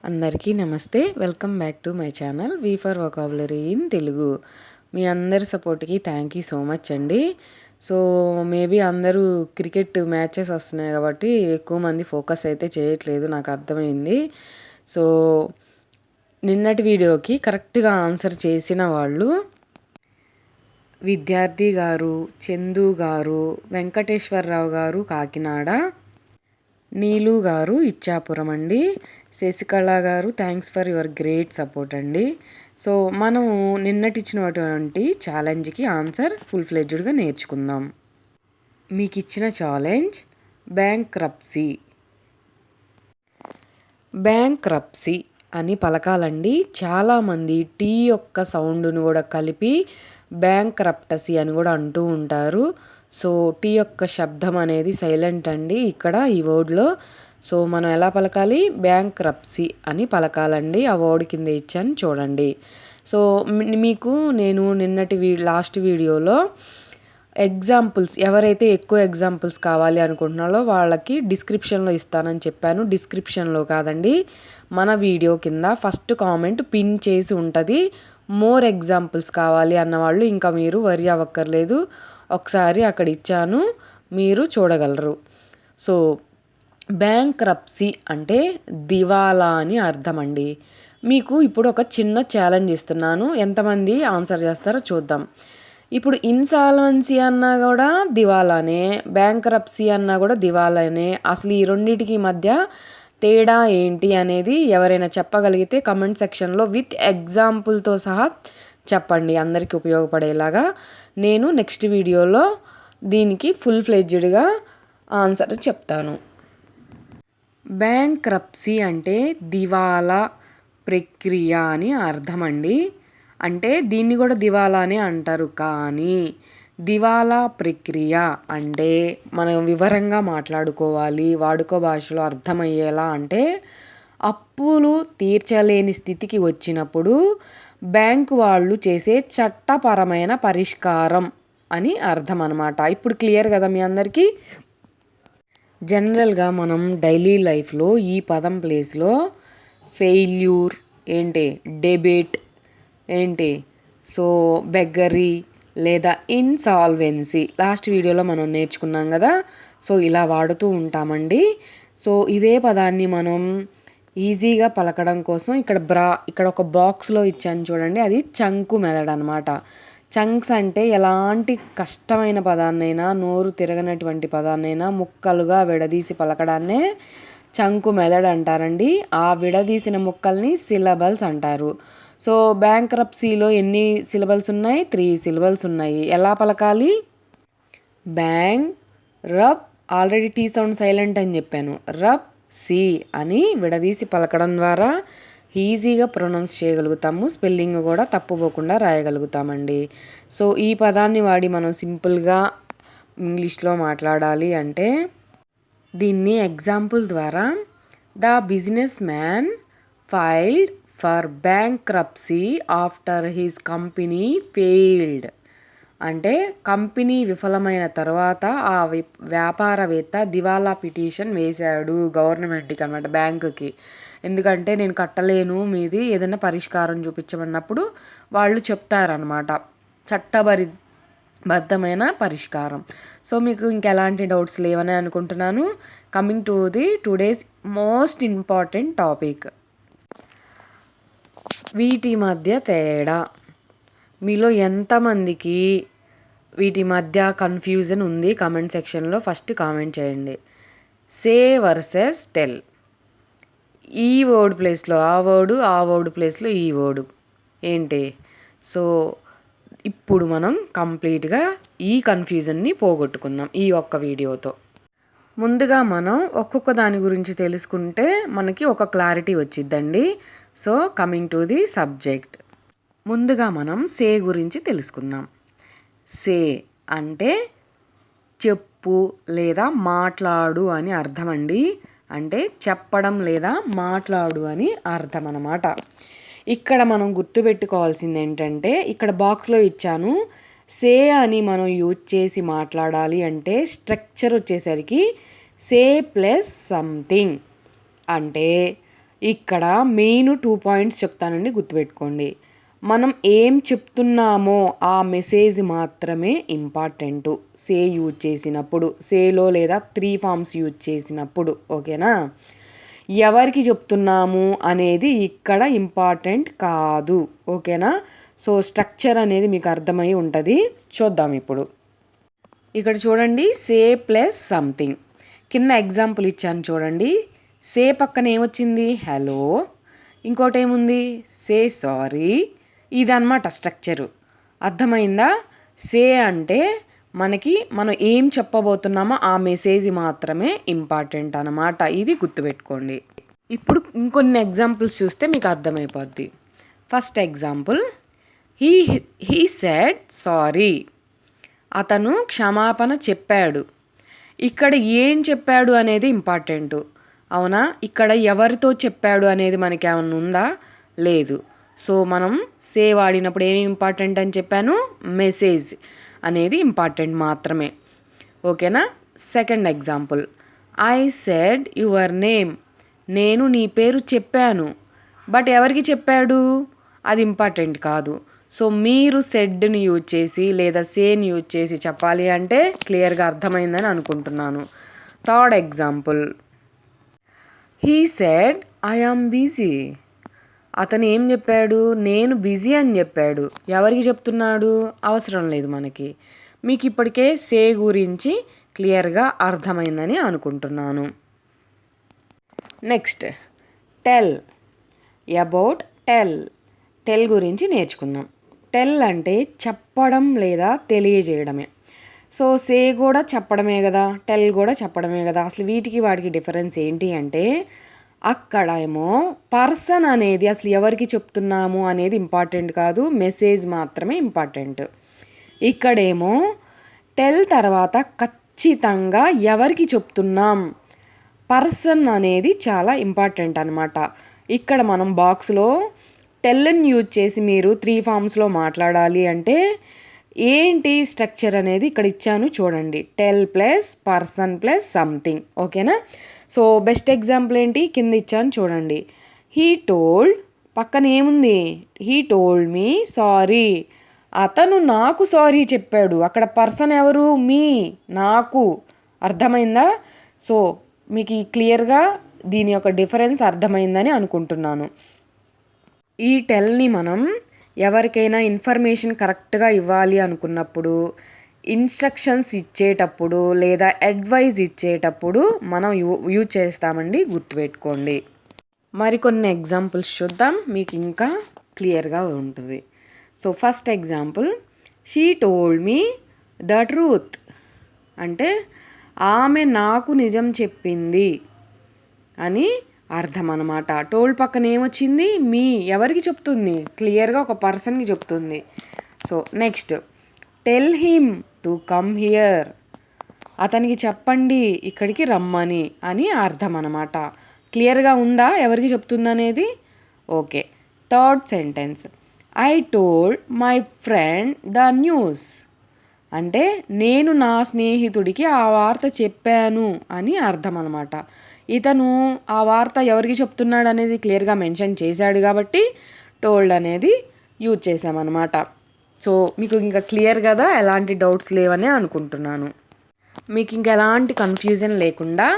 అందరికీ నమస్తే. Welcome back to my channel V for vocabulary in Telugu. మీ అందరి సపోర్ట్‌కి థ్యాంక్ యూ సో మచ్ అండి. సో, మేబీ అందరూ క్రికెట్ మ్యాచెస్ వస్తున్నాయి కాబట్టి ఎక్కువ మంది ఫోకస్ అయితే చేయట్లేదు నాకు అర్థమైంది. సో, నిన్నటి వీడియోకి కరెక్ట్‌గా ఆన్సర్ చేసిన వాళ్ళు విద్యార్థి గారు, చందు గారు, వెంకటేశ్వరరావు గారు కాకినాడ, నీలు గారు ఇచ్చాపురం అండి, శశికళ గారు thanks for your great support అండి. సో మనము నిన్నటిచ్చినటువంటి ఛాలెంజ్కి ఆన్సర్ ఫుల్ ఫ్లెడ్జ్డ్గా నేర్చుకుందాం. మీకు ఇచ్చిన ఛాలెంజ్ బ్యాంక్రప్సీ. బ్యాంక్రప్సీ అని పలకాలండి. చాలామంది టీ యొక్క సౌండ్ను కూడా కలిపి బ్యాంక్రప్టసీ అని కూడా అంటూ ఉంటారు. సో టీ యొక్క శబ్దం అనేది సైలెంట్ అండి ఇక్కడ ఈ వర్డ్లో. సో మనం ఎలా పలకాలి? బ్యాంక్రప్సీ అని పలకాలండి. ఆ వర్డ్ కింద ఇచ్చాను చూడండి. సో మీకు నేను నిన్నటి లాస్ట్ వీడియోలో ఎగ్జాంపుల్స్ ఎవరైతే ఎక్కువ ఎగ్జాంపుల్స్ కావాలి అనుకుంటున్నారో వాళ్ళకి డిస్క్రిప్షన్లో ఇస్తానని చెప్పాను. డిస్క్రిప్షన్లో కాదండి, మన వీడియో కింద ఫస్ట్ కామెంట్ పిన్ చేసి ఉంటుంది. మోర్ ఎగ్జాంపుల్స్ కావాలి అన్నవాళ్ళు ఇంకా మీరు వరి అవ్వక్కర్లేదు, ఒకసారి అక్కడ ఇచ్చాను, మీరు చూడగలరు. సో బ్యాంక్రప్సీ అంటే దివాలా అని అర్థం అండి. మీకు ఇప్పుడు ఒక చిన్న ఛాలెంజ్ ఇస్తున్నాను, ఎంతమంది ఆన్సర్ చేస్తారో చూద్దాం. ఇప్పుడు ఇన్సాల్వెన్సీ అన్నా కూడా దివాలానే, బ్యాంక్రప్సీ అన్నా కూడా దివాలానే. అసలు ఈ రెండింటికి మధ్య తేడా ఏంటి అనేది ఎవరైనా చెప్పగలిగితే కమెంట్ సెక్షన్లో విత్ ఎగ్జాంపుల్తో సహా చెప్పండి, అందరికీ ఉపయోగపడేలాగా. నేను నెక్స్ట్ వీడియోలో దీనికి ఫుల్ ఫ్లెడ్జ్డ్గా ఆన్సర్ చెప్తాను. బ్యాంక్రప్సీ అంటే దివాలా ప్రక్రియ అని అర్థం అండి. అంటే దీన్ని కూడా దివాలానే అంటారు, కానీ దివాలా ప్రక్రియ అంటే మనం వివరంగా మాట్లాడుకోవాలి, వాడుక భాషలో అర్థమయ్యేలా. అంటే అప్పులు తీర్చలేని స్థితికి వచ్చినప్పుడు బ్యాంకు వాళ్ళు చేసే చట్టపరమైన పరిష్కారం అని అర్థం అన్నమాట. ఇప్పుడు క్లియర్ కదా మీ అందరికీ? జనరల్గా మనం డైలీ లైఫ్లో ఈ పదం ప్లేస్లో ఫెయిల్యూర్ ఏంటి, డెబిట్ ఏంటి, సో బెగ్గరీ లేదా ఇన్సాల్వెన్సీ లాస్ట్ వీడియోలో మనం నేర్చుకున్నాం కదా. సో ఇలా వాడుతూ ఉంటామండి. సో ఇదే పదాన్ని మనం ఈజీగా పలకడం కోసం ఇక్కడ ఒక బాక్స్లో ఇచ్చాను చూడండి, అది చంకు మెథడ్ అనమాట. చంక్స్ అంటే ఎలాంటి కష్టమైన పదాన్నైనా, నోరు తిరగనటువంటి పదాన్నైనా ముక్కలుగా విడదీసి పలకడాన్నే చంకు మెథడ్ అంటారండి. ఆ విడదీసిన ముక్కల్ని సిలబల్స్ అంటారు. సో బ్యాంక్రప్సీలో ఎన్ని సిలబల్స్ ఉన్నాయి? 3 సిలబల్స్ ఉన్నాయి. ఎలా పలకాలి? Bank rub, already T sound silent అని చెప్పాను, రబ్ సి అని విడదీసి పలకడం ద్వారా ఈజీగా ప్రొనౌన్స్ చేయగలుగుతాము, స్పెల్లింగ్ కూడా తప్పుపోకుండా రాయగలుగుతామండి. సో ఈ పదాన్ని వాడి మనం సింపుల్గా ఇంగ్లీష్లో మాట్లాడాలి అంటే దీన్ని ఎగ్జాంపుల్ ద్వారా the business man filed for bankruptcy after his company failed. అంటే కంపెనీ విఫలమైన తర్వాత ఆ వ్యాపారవేత్త దివాలా పిటిషన్ వేశాడు గవర్నమెంట్కి అనమాట, బ్యాంకుకి. ఎందుకంటే నేను కట్టలేను, మీది ఏదైనా పరిష్కారం చూపించమన్నప్పుడు వాళ్ళు చెప్తారనమాట చట్టబద్ధమైన పరిష్కారం. సో మీకు ఇంకెలాంటి డౌట్స్ లేవని అనుకుంటున్నాను. Coming to the today's most important topic, వీటి మధ్య తేడా. మీలో ఎంతమందికి వీటి మధ్య కన్ఫ్యూజన్ ఉంది కామెంట్ సెక్షన్లో ఫస్ట్ కామెంట్ చేయండి. సే వర్సెస్ టెల్, ఈ వర్డ్ ప్లేస్లో ఆ వర్డు, ఆ వర్డ్ ప్లేస్లో ఈ వర్డు ఏంటి? సో ఇప్పుడు మనం కంప్లీట్గా ఈ కన్ఫ్యూజన్ని పోగొట్టుకుందాం ఈ ఒక్క వీడియోతో. ముందుగా మనం ఒక్కొక్క దాని గురించి తెలుసుకుంటే మనకి ఒక క్లారిటీ వచ్చిద్దండి. So coming to the subject, ముందుగా మనం సే గురించి తెలుసుకుందాం. సే అంటే చెప్పు లేదా మాట్లాడు అని అర్థం అండి. అంటే చెప్పడం లేదా మాట్లాడు అని అర్థం అన్నమాట. ఇక్కడ మనం గుర్తుపెట్టుకోవాల్సింది ఏంటంటే ఇక్కడ బాక్స్లో ఇచ్చాను, సే అని మనం యూజ్ చేసి మాట్లాడాలి అంటే స్ట్రక్చర్ వచ్చేసరికి సే ప్లస్ సంథింగ్. అంటే ఇక్కడ మెయిన్ 2 పాయింట్స్ చెప్తానండి, గుర్తుపెట్టుకోండి. మనం ఏం చెప్తున్నామో ఆ మెసేజ్ మాత్రమే ఇంపార్టెంటు సే యూజ్ చేసినప్పుడు, సేలో లేదా 3 ఫార్మ్స్ యూజ్ చేసినప్పుడు. ఓకేనా? ఎవరికి చెప్తున్నాము అనేది ఇక్కడ ఇంపార్టెంట్ కాదు. ఓకేనా? సో స్ట్రక్చర్ అనేది మీకు అర్థమై ఉంటుంది. చూద్దాం ఇప్పుడు. ఇక్కడ చూడండి, సే ప్లస్ సంథింగ్. కింద ఎగ్జాంపుల్ ఇచ్చాను చూడండి. సే పక్కన ఏమొచ్చింది? హలో. ఇంకోటి ఏముంది? Say sorry. ఇదన్నమాట స్ట్రక్చరు. అర్థమైందా? సే అంటే మనం ఏం చెప్పబోతున్నామో ఆ మెసేజ్ మాత్రమే ఇంపార్టెంట్ అన్నమాట. ఇది గుర్తుపెట్టుకోండి. ఇప్పుడు ఇంకొన్ని ఎగ్జాంపుల్స్ చూస్తే మీకు అర్థమైపోద్ది. First example, he said sorry. అతను క్షమాపణ చెప్పాడు. ఇక్కడ ఏం చెప్పాడు అనేది ఇంపార్టెంటు. అవునా? ఇక్కడ ఎవరితో చెప్పాడు అనేది మనకి ఏమన్నా ఉందా? లేదు. సో మనం సే వాడినప్పుడు ఏమి ఇంపార్టెంట్ అని చెప్పాను? మెసేజ్ అనేది ఇంపార్టెంట్ మాత్రమే. ఓకేనా? Second example, I said your name. నేను నీ పేరు చెప్పాను. బట్ ఎవరికి చెప్పాడు? అది ఇంపార్టెంట్ కాదు. సో మీరు సెడ్ని యూజ్ చేసి లేదా సేని యూజ్ చేసి చెప్పాలి అంటే క్లియర్గా అర్థమైందని అనుకుంటున్నాను. Third example, he said I am busy. అతను ఏం చెప్పాడు? నేను బిజీ అని చెప్పాడు. ఎవరికి చెప్తున్నాడు? అవసరం లేదు మనకి. మీకు ఇప్పటికే సే గురించి క్లియర్గా అర్థమైందని అనుకుంటున్నాను. Next, tell. అబౌట్ టెల్ గురించి నేర్చుకుందాం. టెల్ అంటే చెప్పడం లేదా తెలియజేయడమే. సో సే కూడా చెప్పడమే కదా, టెల్ కూడా చెప్పడమే కదా. అసలు వీటికి వాటికి డిఫరెన్స్ ఏంటి అంటే, అక్కడ ఏమో పర్సన్ అనేది అసలు ఎవరికి చెప్తున్నాము అనేది ఇంపార్టెంట్ కాదు, మెసేజ్ మాత్రమే ఇంపార్టెంట్. ఇక్కడేమో టెల్ తర్వాత ఖచ్చితంగా ఎవరికి చెప్తున్నాం, పర్సన్ అనేది చాలా ఇంపార్టెంట్ అనమాట. ఇక్కడ మనం బాక్స్లో టెల్ని యూజ్ చేసి మీరు 3 ఫార్మ్స్లో మాట్లాడాలి అంటే ఏంటి స్ట్రక్చర్ అనేది ఇక్కడ ఇచ్చాను చూడండి. Tell plus person plus something. ఓకేనా? సో బెస్ట్ ఎగ్జాంపుల్ ఏంటి? కింద ఇచ్చాను చూడండి. హీ టోల్డ్, పక్కన ఏముంది? He told me sorry. అతను నాకు సారీ చెప్పాడు. అక్కడ పర్సన్ ఎవరు? మీ, నాకు. అర్థమైందా? సో మీకు క్లియర్గా దీని యొక్క డిఫరెన్స్ అర్థమైందని అనుకుంటున్నాను. ఈ టెల్ని మనం ఎవరికైనా ఇన్ఫర్మేషన్ కరెక్ట్గా ఇవ్వాలి అనుకున్నప్పుడు, ఇన్స్ట్రక్షన్స్ ఇచ్చేటప్పుడు లేదా అడ్వైజ్ ఇచ్చేటప్పుడు మనం యూజ్ చేస్తామండి, గుర్తుపెట్టుకోండి. మరికొన్ని ఎగ్జాంపుల్స్ చూద్దాం, మీకు ఇంకా క్లియర్గా ఉంటుంది. So first example, she told me the truth. అంటే ఆమె నాకు నిజం చెప్పింది అని అర్థం అనమాట. టోల్డ్ పక్కన ఏమొచ్చింది? మీ, ఎవరికి చెప్తుంది? క్లియర్గా ఒక పర్సన్కి చెప్తుంది. So next, tell him to come here. అతనికి చెప్పండి ఇక్కడికి రమ్మని అని అర్థం అనమాట. క్లియర్గా ఉందా ఎవరికి చెప్తుంది అనేది? Okay. Third sentence, I told my friend the news. అంటే నేను నా స్నేహితుడికి ఆ వార్త చెప్పాను అని అర్థం అనమాట. ఇతను ఆ వార్త ఎవరికి చెప్తున్నాడు అనేది క్లియర్గా మెన్షన్ చేశాడు కాబట్టి టోల్డ్ అనేది యూజ్ చేసామన్నమాట. సో మీకు ఇంకా క్లియర్ కదా, ఎలాంటి డౌట్స్ లేవని అనుకుంటున్నాను. మీకు ఇంకా ఎలాంటి కన్ఫ్యూజన్ లేకుండా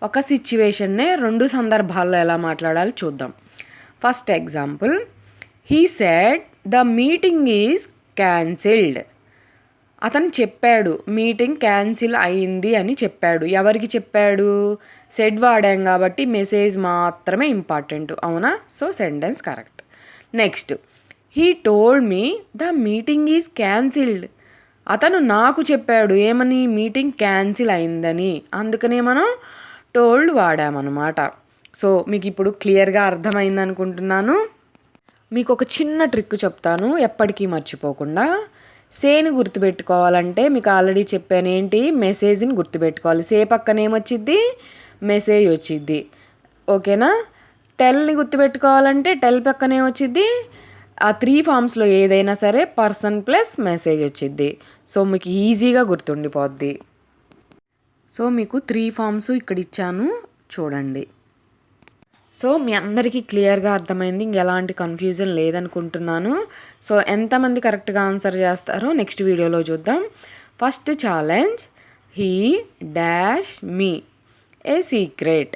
ఒక సిచ్యువేషన్నే 2 సందర్భాల్లో ఎలా మాట్లాడాలి చూద్దాం. First example, he said the meeting is cancelled. అతను చెప్పాడు మీటింగ్ క్యాన్సిల్ అయింది అని చెప్పాడు. ఎవరికి చెప్పాడు? సెడ్ వాడాం కాబట్టి మెసేజ్ మాత్రమే ఇంపార్టెంట్. అవునా? So sentence correct. Next, he told me the meeting is cancelled. అతను నాకు చెప్పాడు ఏమని? మీటింగ్ క్యాన్సిల్ అయిందని. అందుకనే మనం టోల్డ్ వాడామన్నమాట. సో మీకు ఇప్పుడు క్లియర్గా అర్థమైంది అనుకుంటున్నాను. మీకు ఒక చిన్న ట్రిక్ చెప్తాను ఎప్పటికీ మర్చిపోకుండా. సేని గుర్తుపెట్టుకోవాలంటే మీకు ఆల్రెడీ చెప్పాను ఏంటి, మెసేజ్ని గుర్తుపెట్టుకోవాలి. సే పక్కన ఏమొచ్చిద్ది? మెసేజ్ వచ్చిద్ది. ఓకేనా? టెల్ని గుర్తుపెట్టుకోవాలంటే టెల్ పక్కన ఏమొచ్చిద్ది? ఆ 3 ఫార్మ్స్లో ఏదైనా సరే పర్సన్ ప్లస్ మెసేజ్ వచ్చిద్ది. సో మీకు ఈజీగా గుర్తుండిపోద్ది. సో మీకు 3 ఫార్మ్స్ ఇక్కడ ఇచ్చాను చూడండి. సో మీ అందరికీ క్లియర్గా అర్థమైంది, ఇంకెలాంటి కన్ఫ్యూజన్ లేదనుకుంటున్నాను. సో ఎంతమంది కరెక్ట్గా ఆన్సర్ చేస్తారో నెక్స్ట్ వీడియోలో చూద్దాం. First challenge, he dash me A secret.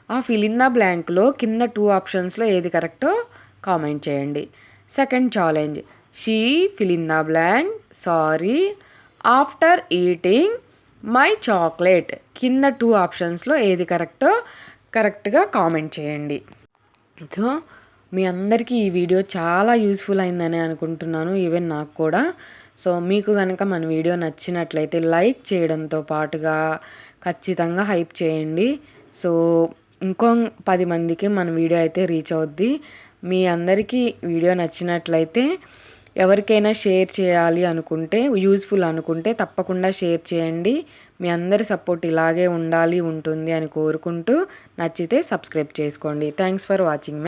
ఆ ఫిల్ ఇన్ ద బ్లాంక్లో కింద 2 ఆప్షన్స్లో ఏది కరెక్టో కామెంట్ చేయండి. Second challenge, she fill in the blank sorry after eating my chocolate. కింద 2 ఆప్షన్స్లో ఏది కరెక్టో కరెక్ట్గా కామెంట్ చేయండి. సో మీ అందరికీ ఈ వీడియో చాలా యూస్ఫుల్ అయిందని అనుకుంటున్నాను, ఈవెన్ నాకు కూడా. సో మీకు కనుక మన వీడియో నచ్చినట్లయితే లైక్ చేయడంతో పాటుగా ఖచ్చితంగా హైప్ చేయండి. సో ఇంకో 10 మందికి మన వీడియో అయితే రీచ్ అవుద్ది. మీ అందరికీ వీడియో నచ్చినట్లయితే ఎవరికైనా షేర్ చేయాలి అనుకుంటే, యూజ్ఫుల్ అనుకుంటే తప్పకుండా షేర్ చేయండి. మీ అందరి సపోర్ట్ ఇలాగే ఉంటుంది అని కోరుకుంటూ, నచ్చితే సబ్స్క్రైబ్ చేసుకోండి. Thanks for watching.